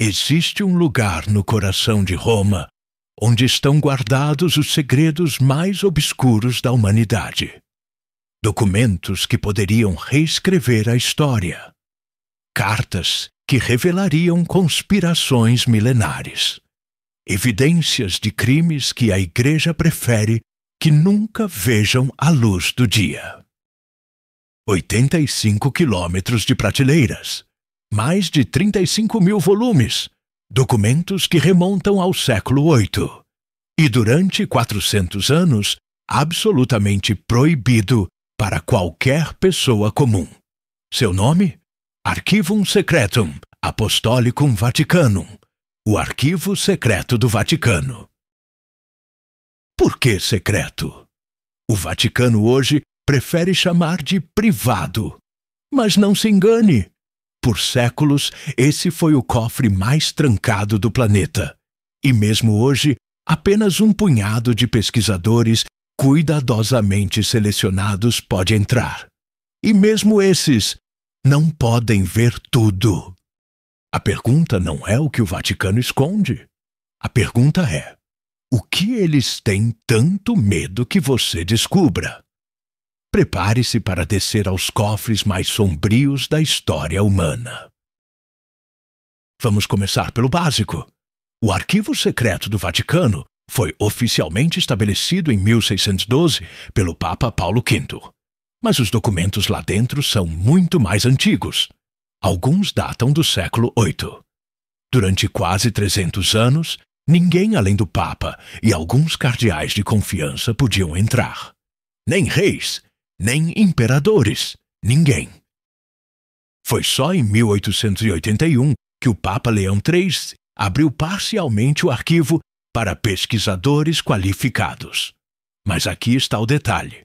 Existe um lugar no coração de Roma onde estão guardados os segredos mais obscuros da humanidade. Documentos que poderiam reescrever a história. Cartas que revelariam conspirações milenares. Evidências de crimes que a Igreja prefere que nunca vejam a luz do dia. 85 quilômetros de prateleiras. Mais de 35 mil volumes. Documentos que remontam ao século VIII. E durante 400 anos, absolutamente proibido para qualquer pessoa comum. Seu nome? Archivum Secretum Apostolicum Vaticanum. O Arquivo Secreto do Vaticano. Por que secreto? O Vaticano hoje prefere chamar de privado. Mas não se engane. Por séculos, esse foi o cofre mais trancado do planeta. E mesmo hoje, apenas um punhado de pesquisadores cuidadosamente selecionados pode entrar. E mesmo esses não podem ver tudo. A pergunta não é o que o Vaticano esconde. A pergunta é: o que eles têm tanto medo que você descubra? Prepare-se para descer aos cofres mais sombrios da história humana. Vamos começar pelo básico. O Arquivo Secreto do Vaticano foi oficialmente estabelecido em 1612 pelo Papa Paulo V. Mas os documentos lá dentro são muito mais antigos. Alguns datam do século VIII. Durante quase 300 anos, ninguém além do Papa e alguns cardeais de confiança podiam entrar. Nem reis, nem imperadores, ninguém. Foi só em 1881 que o Papa Leão III abriu parcialmente o arquivo para pesquisadores qualificados. Mas aqui está o detalhe.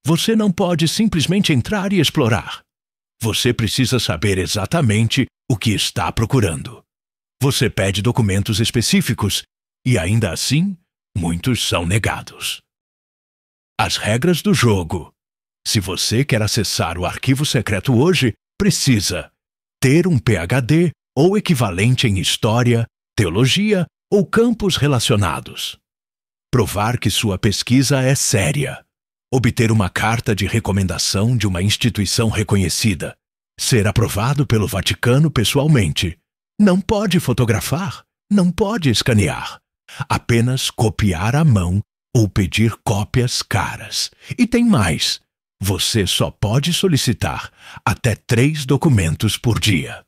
Você não pode simplesmente entrar e explorar. Você precisa saber exatamente o que está procurando. Você pede documentos específicos e, ainda assim, muitos são negados. As regras do jogo. Se você quer acessar o arquivo secreto hoje, precisa ter um PhD ou equivalente em História, Teologia ou campos relacionados. Provar que sua pesquisa é séria. Obter uma carta de recomendação de uma instituição reconhecida. Ser aprovado pelo Vaticano pessoalmente. Não pode fotografar, não pode escanear. Apenas copiar à mão ou pedir cópias caras. E tem mais. Você só pode solicitar até 3 documentos por dia.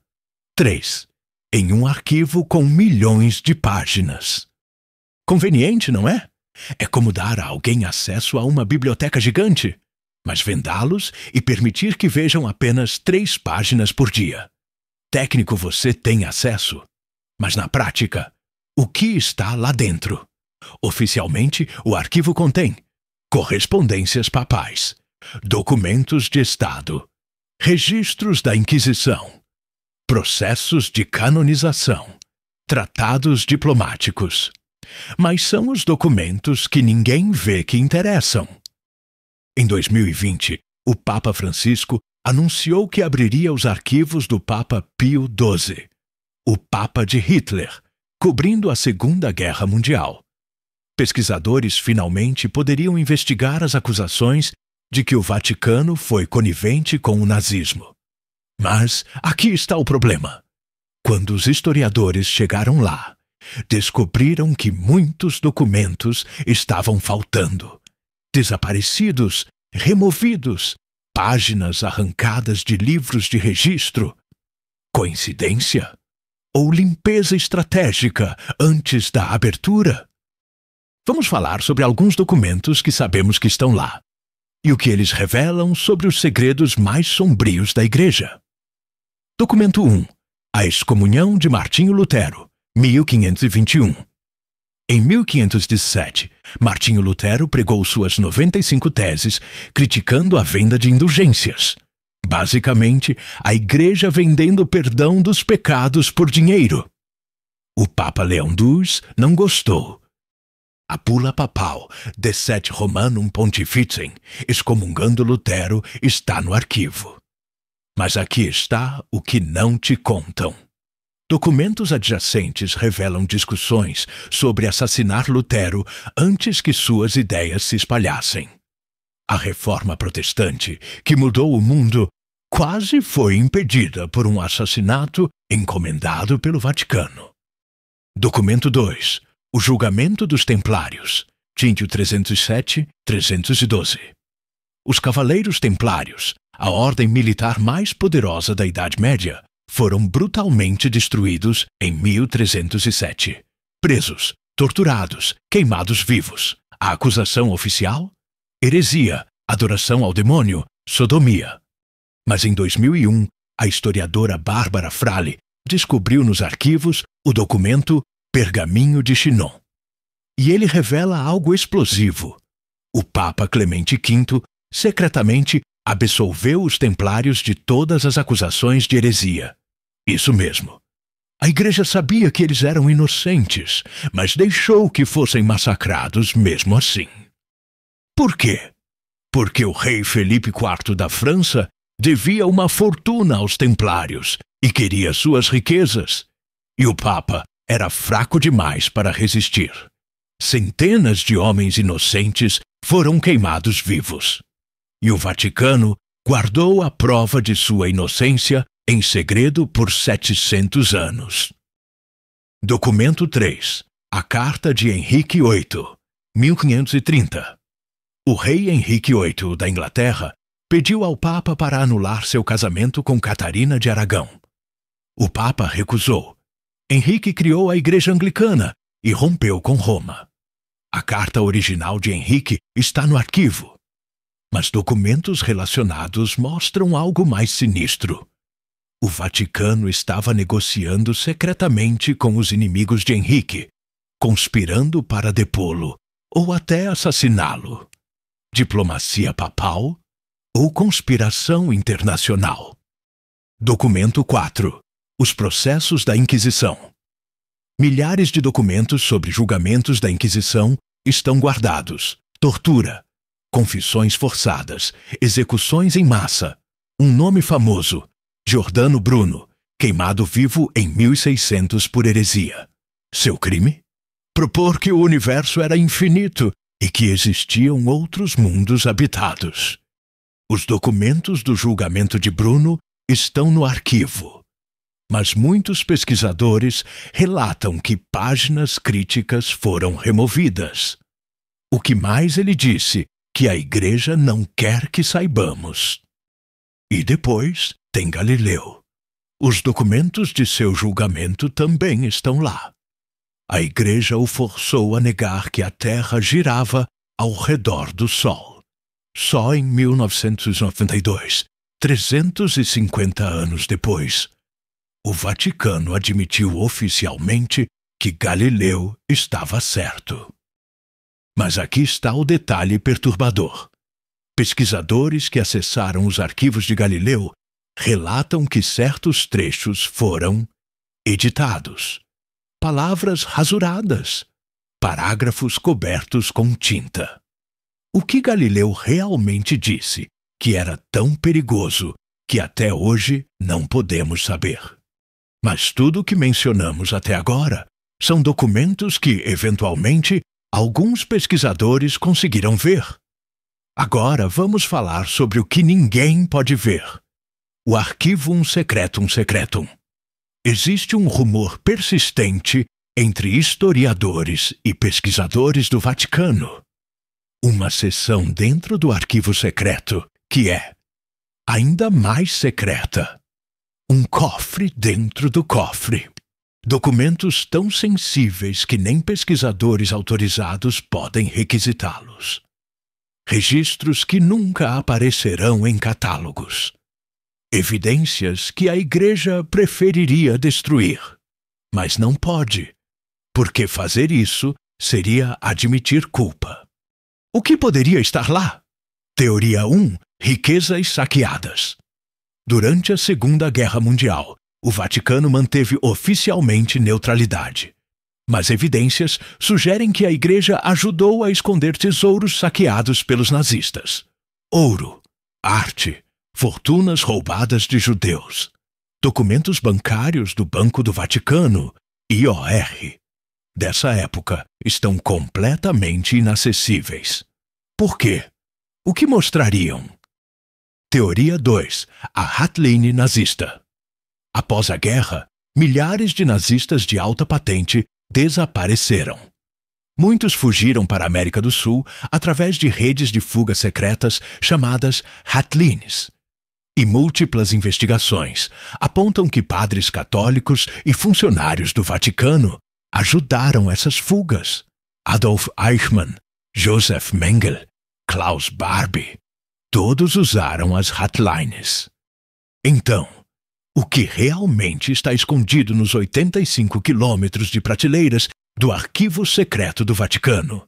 3. Em um arquivo com milhões de páginas. Conveniente, não é? É como dar a alguém acesso a uma biblioteca gigante, mas vendá-los e permitir que vejam apenas 3 páginas por dia. Técnico, você tem acesso, mas na prática, o que está lá dentro? Oficialmente, o arquivo contém correspondências papais, documentos de Estado, registros da Inquisição, processos de canonização, tratados diplomáticos. Mas são os documentos que ninguém vê que interessam. Em 2020, o Papa Francisco anunciou que abriria os arquivos do Papa Pio XII, o Papa de Hitler, cobrindo a Segunda Guerra Mundial. Pesquisadores finalmente poderiam investigar as acusações de que o Vaticano foi conivente com o nazismo. Mas aqui está o problema. Quando os historiadores chegaram lá, descobriram que muitos documentos estavam faltando. Desaparecidos, removidos, páginas arrancadas de livros de registro. Coincidência? Ou limpeza estratégica antes da abertura? Vamos falar sobre alguns documentos que sabemos que estão lá e o que eles revelam sobre os segredos mais sombrios da Igreja. Documento 1. A excomunhão de Martinho Lutero, 1521. Em 1517, Martinho Lutero pregou suas 95 teses criticando a venda de indulgências. Basicamente, a Igreja vendendo perdão dos pecados por dinheiro. O Papa Leão II não gostou. A bula papal De Sette Romanum Pontificem, excomungando Lutero, está no arquivo. Mas aqui está o que não te contam. Documentos adjacentes revelam discussões sobre assassinar Lutero antes que suas ideias se espalhassem. A reforma protestante, que mudou o mundo, quase foi impedida por um assassinato encomendado pelo Vaticano. Documento 2. O julgamento dos Templários. Tíntio 307-312. Os Cavaleiros Templários, a ordem militar mais poderosa da Idade Média, foram brutalmente destruídos em 1307. Presos, torturados, queimados vivos. A acusação oficial? Heresia, adoração ao demônio, sodomia. Mas em 2001, a historiadora Bárbara Frale descobriu nos arquivos o documento Pergaminho de Chinon. E ele revela algo explosivo. O Papa Clemente V secretamente absolveu os templários de todas as acusações de heresia. Isso mesmo. A Igreja sabia que eles eram inocentes, mas deixou que fossem massacrados mesmo assim. Por quê? Porque o rei Felipe IV da França devia uma fortuna aos templários e queria suas riquezas. E o Papa era fraco demais para resistir. Centenas de homens inocentes foram queimados vivos. E o Vaticano guardou a prova de sua inocência em segredo por 700 anos. Documento 3. A Carta de Henrique VIII, 1530. O rei Henrique VIII da Inglaterra pediu ao Papa para anular seu casamento com Catarina de Aragão. O Papa recusou. Henrique criou a Igreja Anglicana e rompeu com Roma. A carta original de Henrique está no arquivo. Mas documentos relacionados mostram algo mais sinistro. O Vaticano estava negociando secretamente com os inimigos de Henrique, conspirando para depô-lo ou até assassiná-lo. Diplomacia papal ou conspiração internacional. Documento 4. Os processos da Inquisição. Milhares de documentos sobre julgamentos da Inquisição estão guardados. Tortura, confissões forçadas, execuções em massa. Um nome famoso, Giordano Bruno, queimado vivo em 1600 por heresia. Seu crime? Propor que o universo era infinito e que existiam outros mundos habitados. Os documentos do julgamento de Bruno estão no arquivo. Mas muitos pesquisadores relatam que páginas críticas foram removidas. O que mais ele disse que a Igreja não quer que saibamos. E depois tem Galileu. Os documentos de seu julgamento também estão lá. A Igreja o forçou a negar que a Terra girava ao redor do Sol. Só em 1992, 350 anos depois, o Vaticano admitiu oficialmente que Galileu estava certo. Mas aqui está o detalhe perturbador. Pesquisadores que acessaram os arquivos de Galileu relatam que certos trechos foram editados. Palavras rasuradas, parágrafos cobertos com tinta. O que Galileu realmente disse que era tão perigoso que até hoje não podemos saber. Mas tudo o que mencionamos até agora são documentos que, eventualmente, alguns pesquisadores conseguiram ver. Agora vamos falar sobre o que ninguém pode ver. O Archivum Secretum Secretum. Existe um rumor persistente entre historiadores e pesquisadores do Vaticano. Uma seção dentro do arquivo secreto que é ainda mais secreta. Um cofre dentro do cofre. Documentos tão sensíveis que nem pesquisadores autorizados podem requisitá-los. Registros que nunca aparecerão em catálogos. Evidências que a Igreja preferiria destruir. Mas não pode, porque fazer isso seria admitir culpa. O que poderia estar lá? Teoria 1. Riquezas saqueadas. Durante a Segunda Guerra Mundial, o Vaticano manteve oficialmente neutralidade. Mas evidências sugerem que a Igreja ajudou a esconder tesouros saqueados pelos nazistas. Ouro, arte, fortunas roubadas de judeus. documentos bancários do Banco do Vaticano, IOR, dessa época estão completamente inacessíveis. Por quê? O que mostrariam? Teoria 2. A hotline nazista. Após a guerra, milhares de nazistas de alta patente desapareceram. Muitos fugiram para a América do Sul através de redes de fuga secretas chamadas hotlines. E múltiplas investigações apontam que padres católicos e funcionários do Vaticano ajudaram essas fugas. Adolf Eichmann, Joseph Mengele, Klaus Barbie, todos usaram as hotlines. Então, o que realmente está escondido nos 85 quilômetros de prateleiras do arquivo secreto do Vaticano?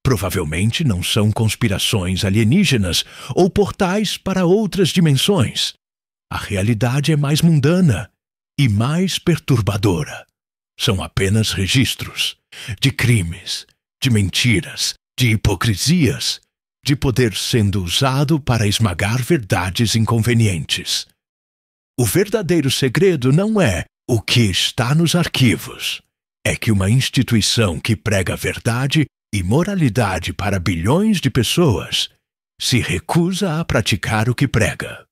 Provavelmente não são conspirações alienígenas ou portais para outras dimensões. A realidade é mais mundana e mais perturbadora. São apenas registros de crimes, de mentiras, de hipocrisias, de poder sendo usado para esmagar verdades inconvenientes. O verdadeiro segredo não é o que está nos arquivos. É que uma instituição que prega verdade e moralidade para bilhões de pessoas se recusa a praticar o que prega.